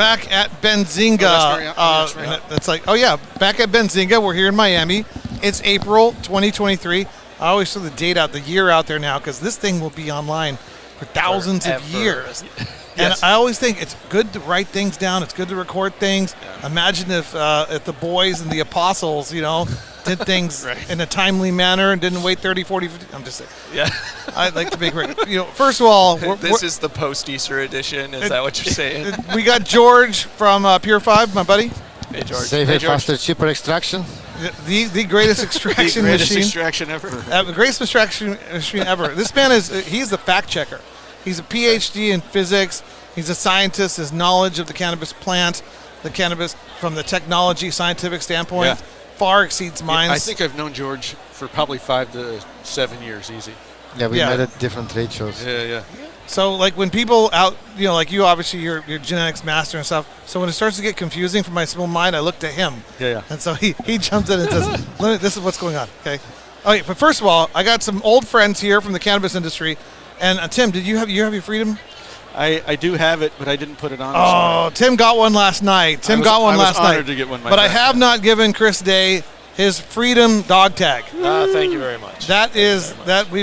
back at Benzinga. It's like, oh yeah, back at Benzinga. We're here in Miami. It's April 2023. I always throw the date out, the year out there now, because this thing will be online for thousands of years. And I always think it's good to write things down. It's good to record things. Yeah. Imagine if the boys and the apostles, did things in a timely manner and didn't wait 30, 40, 50. I'm just saying. Yeah. I'd like to make first of all. This is the post-Easter edition. Is that what you're saying? We got George from Pure 5, my buddy. Hey, George. Safer, faster, cheaper extraction. The greatest extraction the greatest machine. extraction ever. The greatest extraction machine ever. This man he's the fact checker. He's a PhD in physics. He's a scientist. His knowledge of the cannabis plant, the cannabis from the technology, scientific standpoint, far exceeds mine. I think I've known George for probably 5 to 7 years, easy. Yeah, we met at different trade shows. Yeah. So, like, when people out, like you, obviously, you're genetics master and stuff. So when it starts to get confusing for my small mind, I look to him. Yeah. And so he jumps in and says, this is what's going on, okay? Okay, but first of all, I got some old friends here from the cannabis industry. And Tim, did you have your freedom? I do have it, but I didn't put it on. Oh, Tim got one last night. I was honored to get one. But I have not given Chris Day his Freedom dog tag. Thank you very much.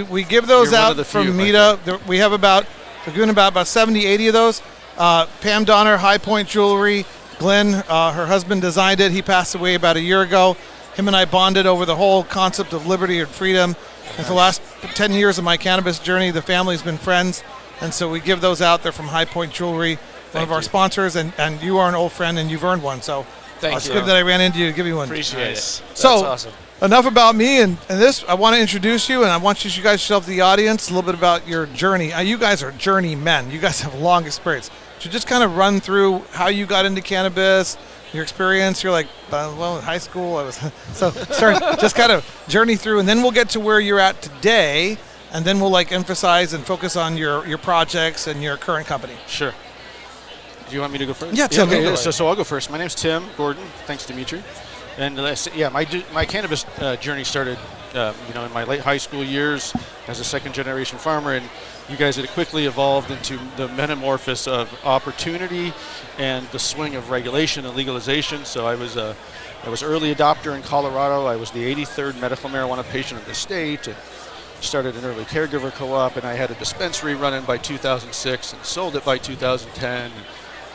We give those out from Mita. We're giving about 70, 80 of those. Pam Donner, High Point Jewelry. Glenn, her husband, designed it. He passed away about a year ago. Him and I bonded over the whole concept of liberty and freedom. And for the last 10 years of my cannabis journey, the family's been friends. And so we give those out. They're from High Point Jewelry, one of our sponsors. And you are an old friend, and you've earned one. So it's good that I ran into you to give you one. Appreciate it. That's awesome. Enough about me and this. I want to introduce you, and I want you guys to show the audience a little bit about your journey. You guys are journeymen. You guys have long experience. So just kind of run through how you got into cannabis, your experience. You're like, in high school I was. So start just kind of journey through, and then we'll get to where you're at today, and then we'll emphasize and focus on your projects and your current company. Sure. Do you want me to go first? Yeah, Tim. Okay, so I'll go first. My name's Tim Gordon. Thanks, Dimitri. And my cannabis journey started, in my late high school years as a second-generation farmer, and you guys had quickly evolved into the metamorphosis of opportunity and the swing of regulation and legalization. So I was early adopter in Colorado. I was the 83rd medical marijuana patient of the state, and started an early caregiver co-op, and I had a dispensary running by 2006 and sold it by 2010. And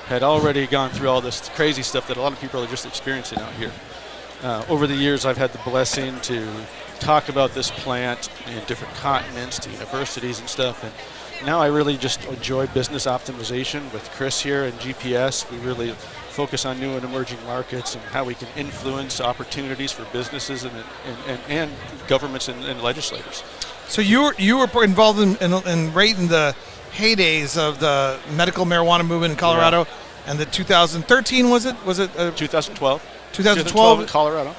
had already gone through all this crazy stuff that a lot of people are just experiencing out here. Over the years, I've had the blessing to talk about this plant in different continents, to universities and stuff, and now I really just enjoy business optimization with Chris here and GPS. We really focus on new and emerging markets and how we can influence opportunities for businesses and governments and legislators. So you were involved in right in the heydays of the medical marijuana movement in Colorado, and the 2013 was it? 2012. 2012 in Colorado.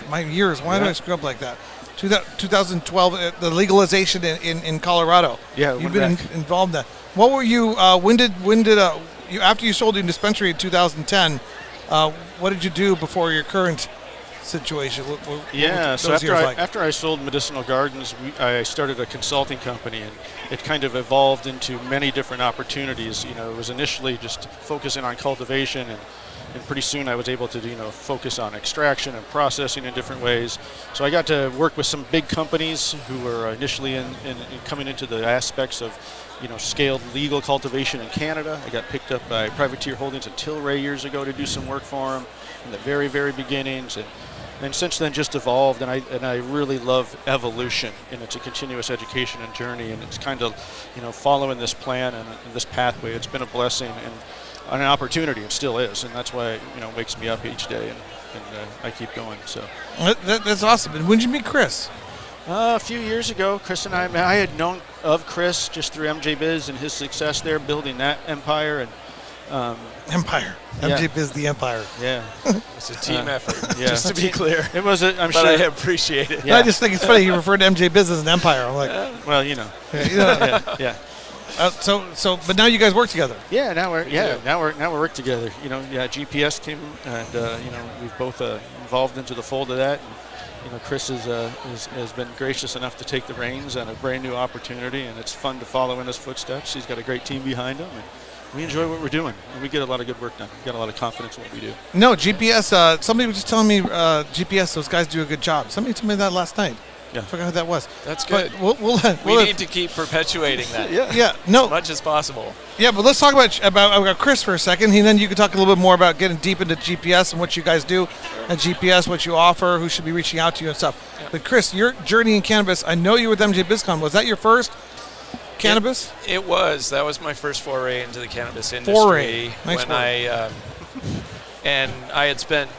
My years. Why did I screw up like that? 2012, the legalization in Colorado. Yeah, you've been involved in that. What were you? When did you after you sold your dispensary in 2010? What did you do before your current situation? So after I sold Medicinal Gardens, I started a consulting company, and it kind of evolved into many different opportunities. It was initially just focusing on cultivation, and pretty soon I was able to focus on extraction and processing in different ways. So I got to work with some big companies who were initially in coming into the aspects of scaled legal cultivation in Canada. I got picked up by Privateer Holdings and Tilray years ago to do some work for them in the very, very beginnings. And since then just evolved, and I really love evolution, and it's a continuous education and journey, and it's kind of following this plan and this pathway. It's been a blessing and an opportunity. It still is, and that's why it wakes me up each day, and I keep going. So that's awesome. And when did you meet Chris? A few years ago, Chris and I had known of Chris just through MJ Biz and his success there, building that empire. And Empire. MJ Biz, the Empire. Yeah. It's a team effort, just to be clear. It was, I'm sure. But I appreciate it. Yeah. I just think it's funny you referred to MJ Biz as an empire. I'm like, Yeah. But now you guys work together. Yeah, now we work together. GPS came, and we've both evolved into the fold of that. And, Chris has been gracious enough to take the reins on a brand new opportunity, and it's fun to follow in his footsteps. He's got a great team behind him, and we enjoy what we're doing, and we get a lot of good work done. We got a lot of confidence in what we do. No, GPS, somebody was just telling me GPS, those guys do a good job. Somebody told me that last night. Yeah. I forgot who that was. That's good. But we need to keep perpetuating that as much as possible. Yeah, but let's talk about Chris for a second. And then you can talk a little bit more about getting deep into GPS and what you guys do at GPS, what you offer, who should be reaching out to you and stuff. Yeah. But Chris, your journey in cannabis, I know you were with MJ BizCon. Was that your first cannabis? It was. That was my first foray into the cannabis industry. Nice when I had spent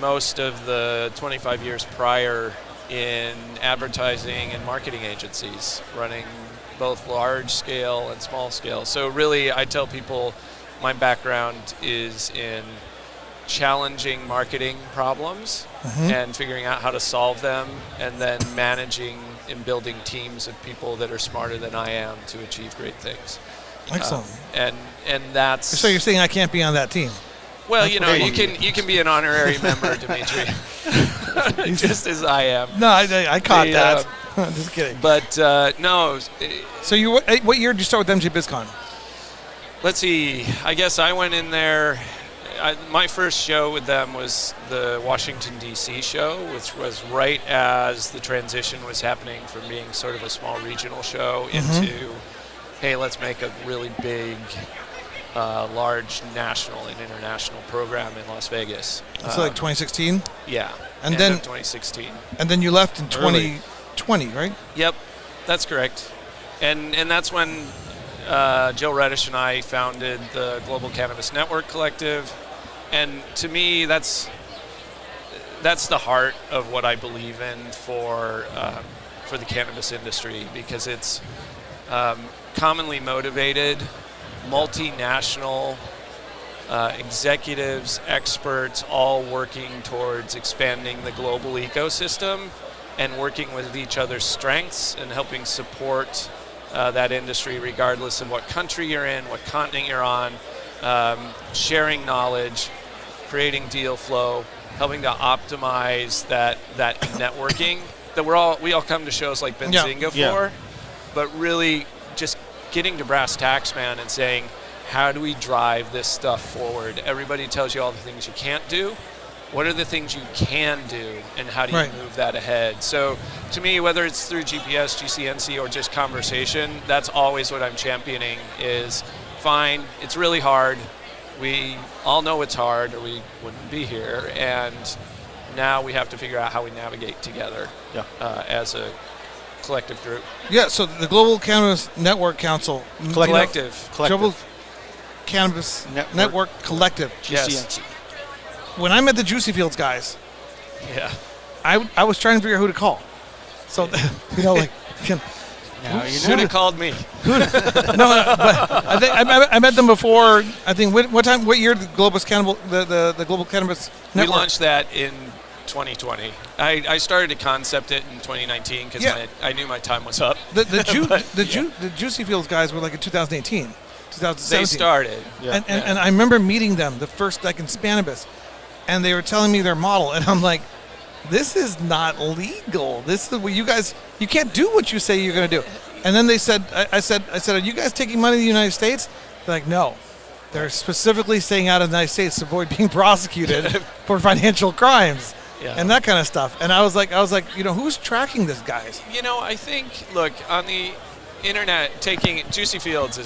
most of the 25 years prior in advertising and marketing agencies, running both large scale and small scale. So really, I tell people my background is in challenging marketing problems and figuring out how to solve them, and then managing and building teams of people that are smarter than I am to achieve great things. Excellent. And that's... So you're saying I can't be on that team? Well, you can be an honorary member, Dimitri, just as I am. No, I caught that. Just kidding. But no. So what year did you start with MJ BizCon? Let's see. I guess I went in there. My first show with them was the Washington, D.C. show, which was right as the transition was happening from being sort of a small regional show into, hey, let's make a really big, large national and international program in Las Vegas. So like 2016? Yeah. And then 2016. And then you left in 2020, right? Yep, that's correct. And that's when Jill Reddish and I founded the Global Cannabis Network Collective. And to me, that's the heart of what I believe in for the cannabis industry, because it's commonly motivated, multinational executives, experts, all working towards expanding the global ecosystem and working with each other's strengths and helping support that industry regardless of what country you're in, what continent you're on, sharing knowledge, creating deal flow, helping to optimize that networking that we all come to shows like Benzinga for, but really just getting to brass tacks, man, and saying, how do we drive this stuff forward? Everybody tells you all the things you can't do. What are the things you can do, and how do you move that ahead? So to me, whether it's through GPS, GCNC, or just conversation, that's always what I'm championing is, fine, it's really hard. We all know it's hard, or we wouldn't be here. And now we have to figure out how we navigate together as a collective group. Yeah, so the Global Cannabis Network Council. Collective. Global Cannabis Network Collective. Yes. When I met the Juicy Fields guys, I was trying to figure out who to call. So, now you should have called me. But I think I met them before. I think what year did the Global Cannabis Network? We launched that in 2020. I started to concept it in 2019 because I knew my time was up. The Juicy Fields guys were like in 2018, 2017. They started. And I remember meeting them the first in Spanibus, and they were telling me their model, and I'm like, this is not legal. This is what you can't do what you say you're going to do. And then they said, I said, are you guys taking money in the United States? They're like, no. They're specifically staying out of the United States to avoid being prosecuted for financial crimes and that kind of stuff. And I was like, who's tracking this, guys? I think, look, on the internet, taking Juicy Fields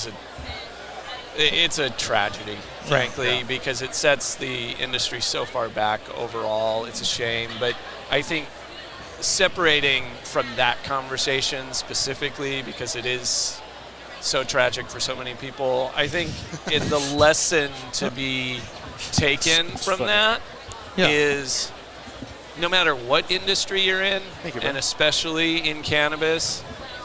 it's a tragedy, frankly, because it sets the industry so far back overall. It's a shame. But I think separating from that conversation specifically, because it is so tragic for so many people, I think the lesson to be taken from that is no matter what industry you're in, and especially in cannabis,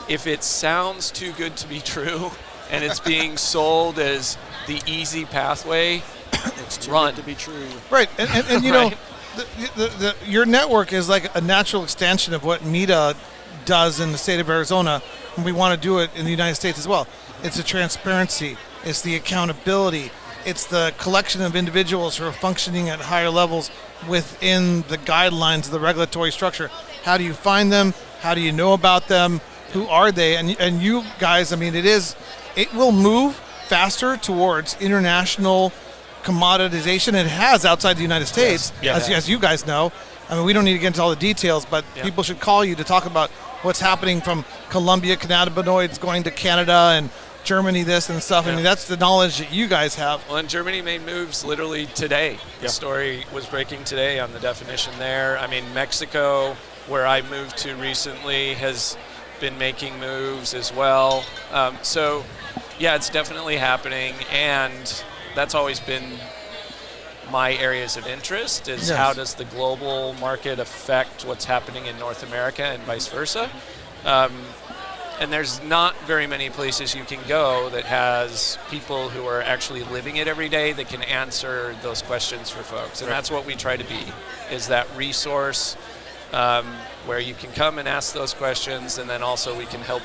if it sounds too good to be true, and it's being sold as the easy pathway, it's too run. good to be true. Right, and you know, your network is like a natural extension of what META does in the state of Arizona, and we want to do it in the United States as well. It's the transparency, it's the accountability, it's the collection of individuals who are functioning at higher levels within the guidelines of the regulatory structure. How do you find them? How do you know about them? Who are they? And you guys, I mean, it will move faster towards international commoditization. It has outside the United States, as you guys know. I mean, we don't need to get into all the details, but people should call you to talk about what's happening from Colombia, cannabinoids going to Canada and Germany, this and stuff. I mean, that's the knowledge that you guys have. Well, and Germany made moves literally today. The story was breaking today on the definition there. I mean, Mexico, where I moved to recently, has been making moves as well. So, yeah, it's definitely happening, and that's always been my areas of interest is how does the global market affect what's happening in North America and vice versa. And there's not very many places you can go that has people who are actually living it every day that can answer those questions for folks. And that's what we try to be, is that resource where you can come and ask those questions, and then also we can help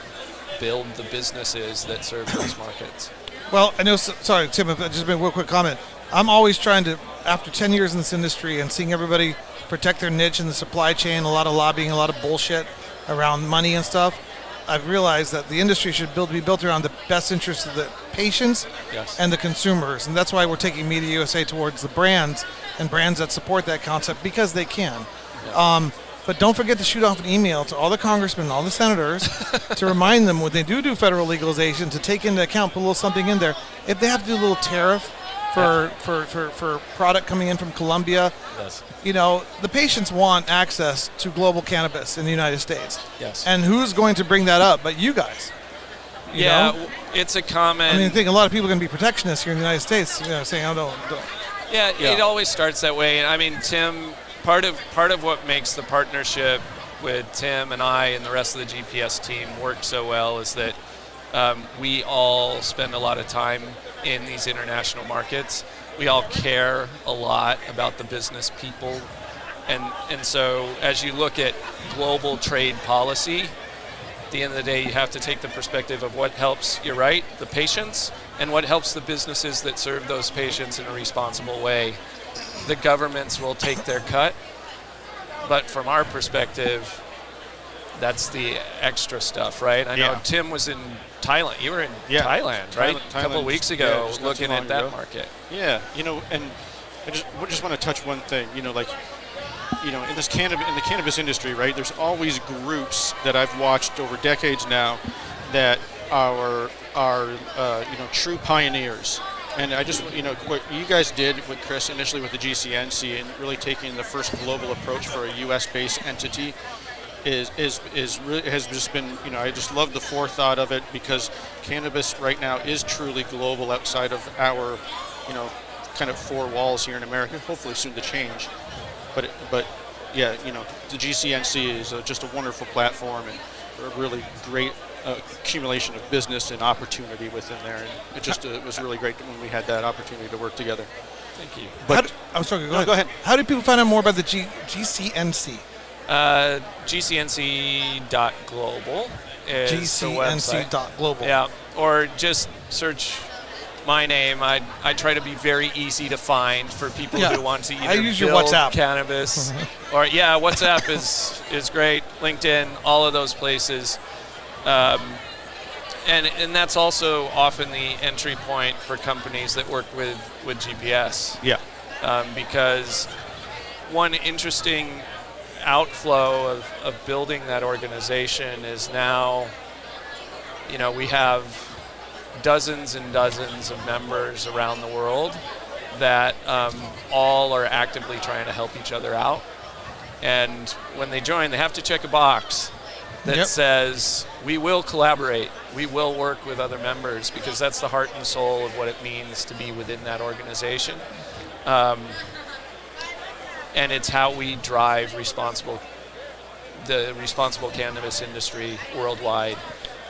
build the businesses that serve those markets. Well, I know, sorry, Tim, just a real quick comment. I'm always trying to, after 10 years in this industry and seeing everybody protect their niche in the supply chain, a lot of lobbying, a lot of bullshit around money and stuff, I've realized that the industry should be built around the best interests of the patients and the consumers. And that's why we're taking Media USA towards the brands and brands that support that concept, because they can. But don't forget to shoot off an email to all the congressmen, all the senators, to remind them when they do federal legalization to take into account, put a little something in there. If they have to do a little tariff for product coming in from Colombia, you know, the patients want access to global cannabis in the United States. And who's going to bring that up but you guys? You know? It's a common... I mean, I think a lot of people are going to be protectionists here in the United States, you know, saying, oh, don't. Yeah, it always starts that way. And I mean, Tim, part of what makes the partnership with Tim and I and the rest of the GPS team work so well is that we all spend a lot of time in these international markets. We all care a lot about the business people. And so as you look at global trade policy, at the end of the day, you have to take the perspective of what helps, you're right, the patients, and what helps the businesses that serve those patients in a responsible way. The governments will take their cut, but from our perspective, that's the extra stuff, right? I know Tim was in Thailand. You were in Thailand, right? A couple of weeks ago, looking at that market. Yeah, you know, and I just want to touch one thing. You know, like, you know, in the cannabis industry, right? There's always groups that I've watched over decades now that are you know, true pioneers. And I just, you know, what you guys did with Chris initially with the GCNC and really taking the first global approach for a U.S.-based entity is really, has just been, you know, I just love the forethought of it, because cannabis right now is truly global outside of our, you know, kind of four walls here in America. Hopefully soon to change, but yeah, you know, the GCNC is just a wonderful platform and a really great accumulation of business and opportunity within there, and it was really great when we had that opportunity to work together. Thank you. But I'm sorry, go ahead. How do people find out more about the GCNC? GCNC.global is the website. GCNC.global. Yeah, or just search my name. I try to be very easy to find for people who want to either use your build WhatsApp. cannabis or WhatsApp is great. LinkedIn, all of those places. And that's also often the entry point for companies that work with GPS. Yeah. Because one interesting outflow of building that organization is now, you know, we have dozens and dozens of members around the world that all are actively trying to help each other out. And when they join, they have to check a box that says, we will collaborate, we will work with other members, because that's the heart and soul of what it means to be within that organization. And it's how we drive the responsible cannabis industry worldwide,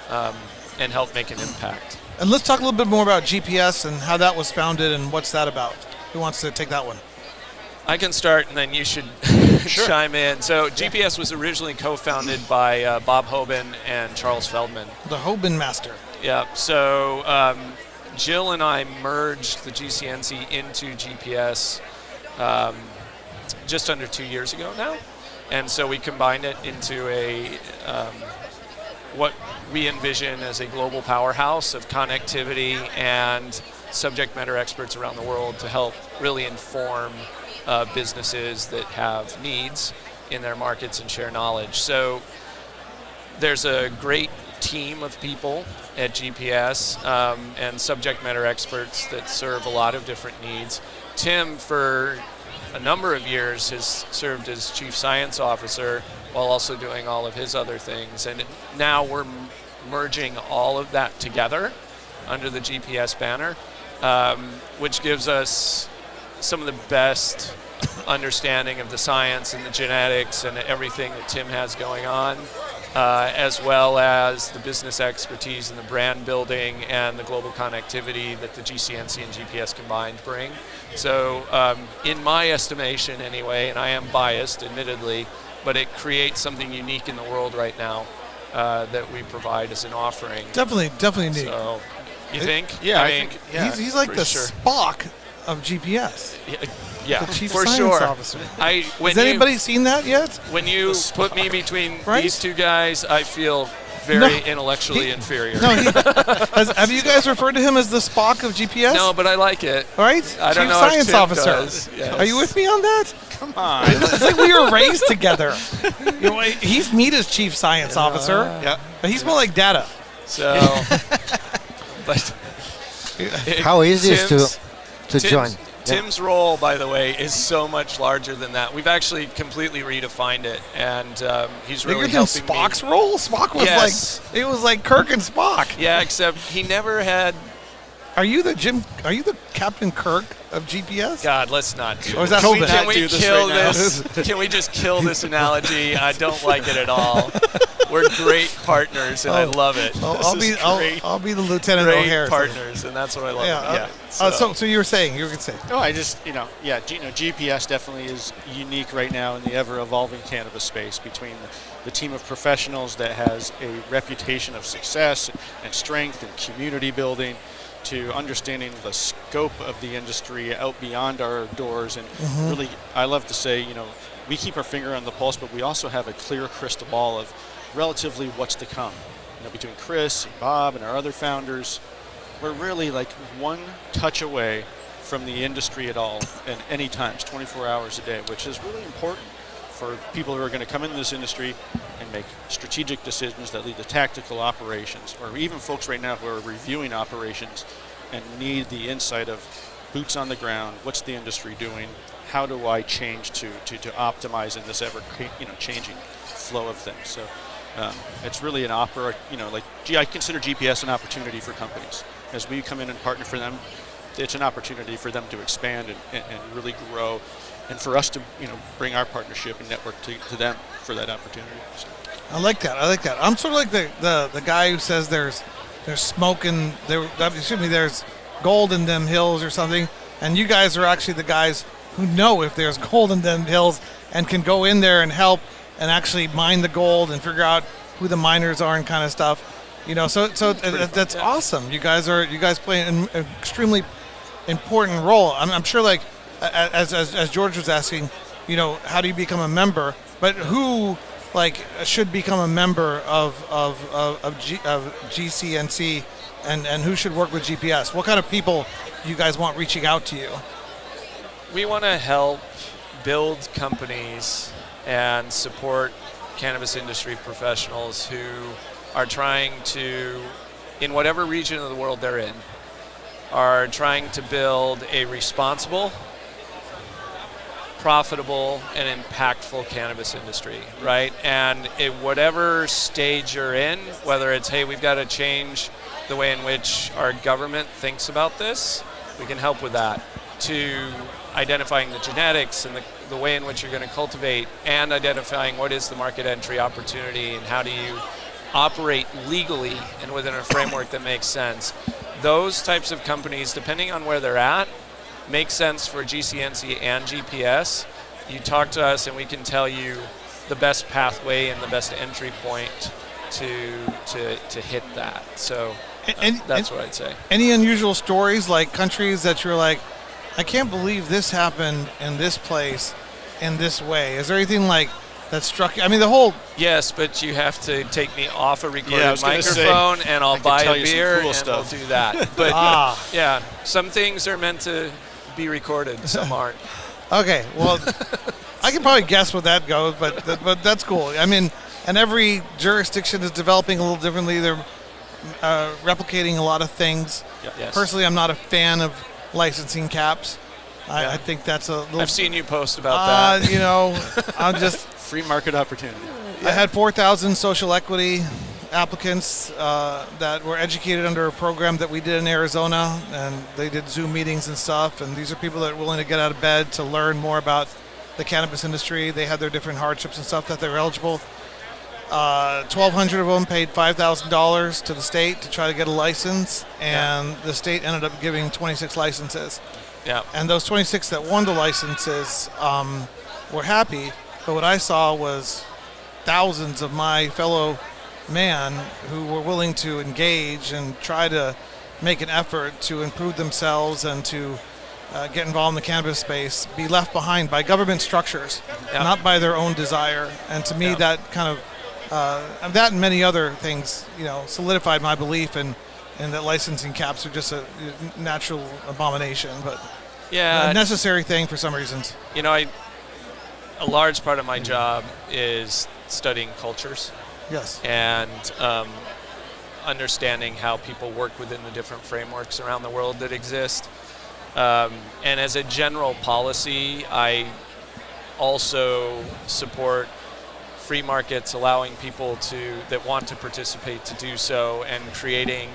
and help make an impact. And let's talk a little bit more about GPS and how that was founded and what's that about. Who wants to take that one? I can start, and then you should chime in. So GPS was originally co-founded by Bob Hoban and Charles Feldman. The Hoban Master. Yeah. So Jill and I merged the GCNC into GPS just under 2 years ago now. And so we combined it into what we envision as a global powerhouse of connectivity and subject matter experts around the world to help really inform businesses that have needs in their markets and share knowledge. So there's a great team of people at GPS and subject matter experts that serve a lot of different needs. Tim, for a number of years, has served as Chief Science Officer while also doing all of his other things. And now we're merging all of that together under the GPS banner, which gives us some of the best understanding of the science and the genetics and everything that Tim has going on, as well as the business expertise and the brand building and the global connectivity that the GCNC and GPS combined bring. So in my estimation anyway, and I am biased admittedly, but it creates something unique in the world right now that we provide as an offering. Definitely unique. So, you think? Yeah, I mean, he's like the Spock of GPS. Yeah, the Chief for Science sure. Officer. Has anybody seen that yet? When you put me between Right? these two guys, I feel very intellectually inferior. No, have you guys referred to him as the Spock of GPS? No, but I like it. Right? I don't Chief know if Science Tim Officer. does. Yes. Are you with me on that? Come on. It's like we were raised together. You know, he's meet as Chief Science Officer, Yeah. but he's more like data. So, but How easy is Tim's- to join? Tim's role, by the way, is so much larger than that. We've actually completely redefined it, and he's really Bigger than helping Spock's me. role? Spock was Yes. it was like Kirk and Spock. Yeah, except he never had. Are you the Captain Kirk of GPS? God, let's not. Or is that Can we, Holden? can we do this kill right now? this? Can we just kill this analogy? I don't like it at all. We're great partners, and I love it. I'll be the Lieutenant great O'Hare. partners, and that's what I love. Yeah. So you were saying, you were going to say. Oh, I just, GPS definitely is unique right now in the ever-evolving cannabis space between the team of professionals that has a reputation of success and strength and community building, to understanding the scope of the industry out beyond our doors. And really, I love to say, we keep our finger on the pulse, but we also have a clear crystal ball of relatively what's to come. Between Chris and Bob and our other founders, we're really like one touch away from the industry at all, and any times, 24 hours a day, which is really important for people who are going to come into this industry and make strategic decisions that lead to tactical operations, or even folks right now who are reviewing operations and need the insight of boots on the ground. What's the industry doing? How do I change to optimize in this ever changing flow of things? So it's really an I consider GPS an opportunity for companies. As we come in and partner for them, it's an opportunity for them to expand and really grow, and for us to bring our partnership and network to them for that opportunity. So. I like that. I'm sort of like the guy who says there's smoke and there's gold in them hills or something, and you guys are actually the guys who know if there's gold in them hills and can go in there and help and actually mine the gold and figure out who the miners are and kind of stuff. So that's awesome. You guys play an extremely important role. I'm sure, like as George was asking, how do you become a member? But who should become a member of GCNC, and who should work with GPS? What kind of people do you guys want reaching out to you? We want to help build companies and support cannabis industry professionals who are trying to, in whatever region of the world they're in, are trying to build a responsible, profitable, and impactful cannabis industry, right? And at whatever stage you're in, whether it's, hey, we've got to change the way in which our government thinks about this, we can help with that, to identifying the genetics and the way in which you're going to cultivate, and identifying what is the market entry opportunity and how do you operate legally and within a framework that makes sense. Those types of companies, depending on where they're at, make sense for GCNC and GPS. You talk to us and we can tell you the best pathway and the best entry point to hit that. So that's what I'd say. Any unusual stories, like countries that you're like, I can't believe this happened in this place in this way? Is there anything like that struck you? I mean, the whole. Yes, but you have to take me off a recorded Yeah, I was gonna microphone, and I'll buy tell a you some beer, cool and stuff. we'll do that. But yeah, some things are meant to be recorded, some aren't. Okay, well, I can probably guess where that goes, but that's cool. I mean, and every jurisdiction is developing a little differently. They're replicating a lot of things. Yes. Personally, I'm not a fan of licensing caps. I think that's a little. I've seen you post about that. You know, I'm just. Free market opportunity. I had 4,000 social equity applicants that were educated under a program that we did in Arizona, and they did Zoom meetings and stuff. And these are people that are willing to get out of bed to learn more about the cannabis industry. They had their different hardships and stuff that they're eligible. 1,200 of them paid $5,000 to the state to try to get a license, and the state ended up giving 26 licenses. Yeah. And those 26 that won the licenses were happy, but what I saw was thousands of my fellow men who were willing to engage and try to make an effort to improve themselves and to get involved in the cannabis space be left behind by government structures, not by their own desire. And to me, that kind of that and many other things, solidified my belief in that licensing caps are just a natural abomination, but a necessary thing for some reasons. A large part of my job is studying cultures. Yes. And understanding how people work within the different frameworks around the world that exist. And as a general policy, I also support free markets, allowing people that want to participate to do so, and creating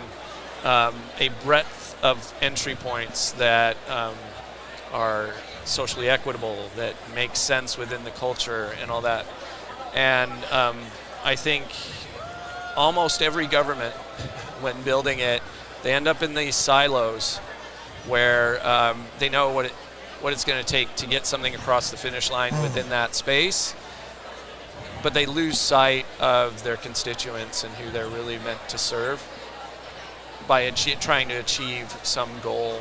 a breadth of entry points that are socially equitable, that make sense within the culture and all that. And I think almost every government, when building it, they end up in these silos where they know what it's going to take to get something across the finish line within that space, but they lose sight of their constituents and who they're really meant to serve by trying to achieve some goal.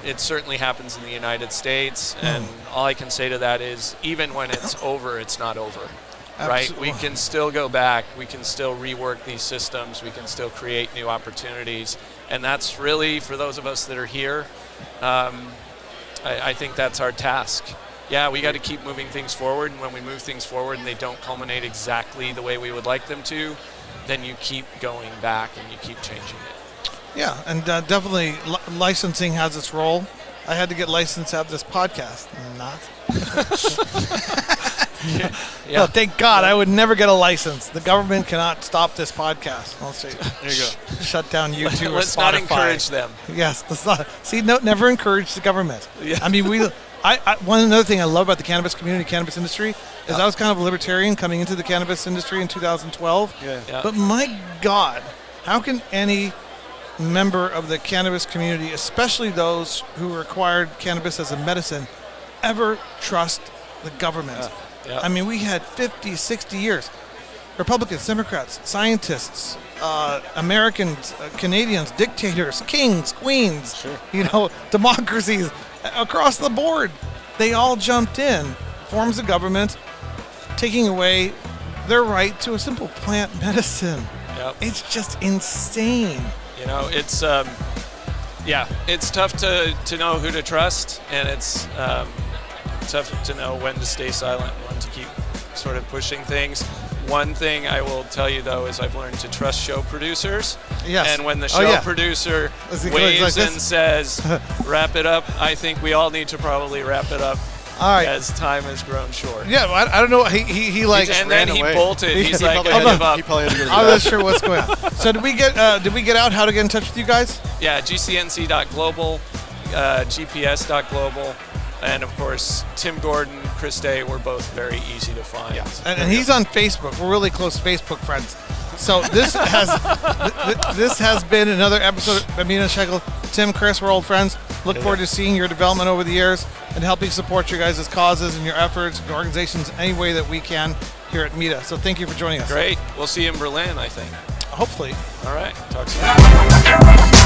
It certainly happens in the United States, and all I can say to that is, even when it's over, it's not over. Right? We can still go back. We can still rework these systems. We can still create new opportunities. And that's really, for those of us that are here, I think that's our task. Yeah, we got to keep moving things forward. And when we move things forward and they don't culminate exactly the way we would like them to, then you keep going back and you keep changing it. Yeah, and definitely licensing has its role. I had to get licensed to have this podcast. Not. No, thank God, I would never get a license. The government cannot stop this podcast. Let's see. There you go. Shut down YouTube or Let's Spotify. not encourage them. Yes, let's not. See, never encourage the government. Yeah. I mean, one another thing I love about the cannabis community, cannabis industry, is I was kind of a libertarian coming into the cannabis industry in 2012. Yeah. But my God, how can any member of the cannabis community, especially those who required cannabis as a medicine, ever trust the government? I mean, we had 50, 60 years. Republicans, Democrats, scientists, Americans, Canadians, dictators, kings, queens, democracies across the board. They all jumped in, forms of government, taking away their right to a simple plant medicine. Yep. It's just insane. It's it's tough to know who to trust, and it's tough to know when to stay silent and when to keep sort of pushing things. One thing I will tell you, though, is I've learned to trust show producers. Yes. And when the show producer waves and says, wrap it up, I think we all need to probably wrap it up. All right. As time has grown short. Yeah, I don't know. He like and then he bolted. He's like, I give up. He probably had to go to the I'm not sure what's going on. So did we get out how to get in touch with you guys? Yeah, gcnc.global, gps.global. And of course, Tim Gordon, Chris Day, we're both very easy to find. Yeah. And he's on Facebook. We're really close Facebook friends. So this has been another episode of Amina Shekel. Tim, Chris, we're old friends. Look forward to seeing your development over the years and helping support your guys' causes and your efforts and organizations any way that we can here at MITA. So thank you for joining us. Great. We'll see you in Berlin, I think. Hopefully. All right. Talk soon.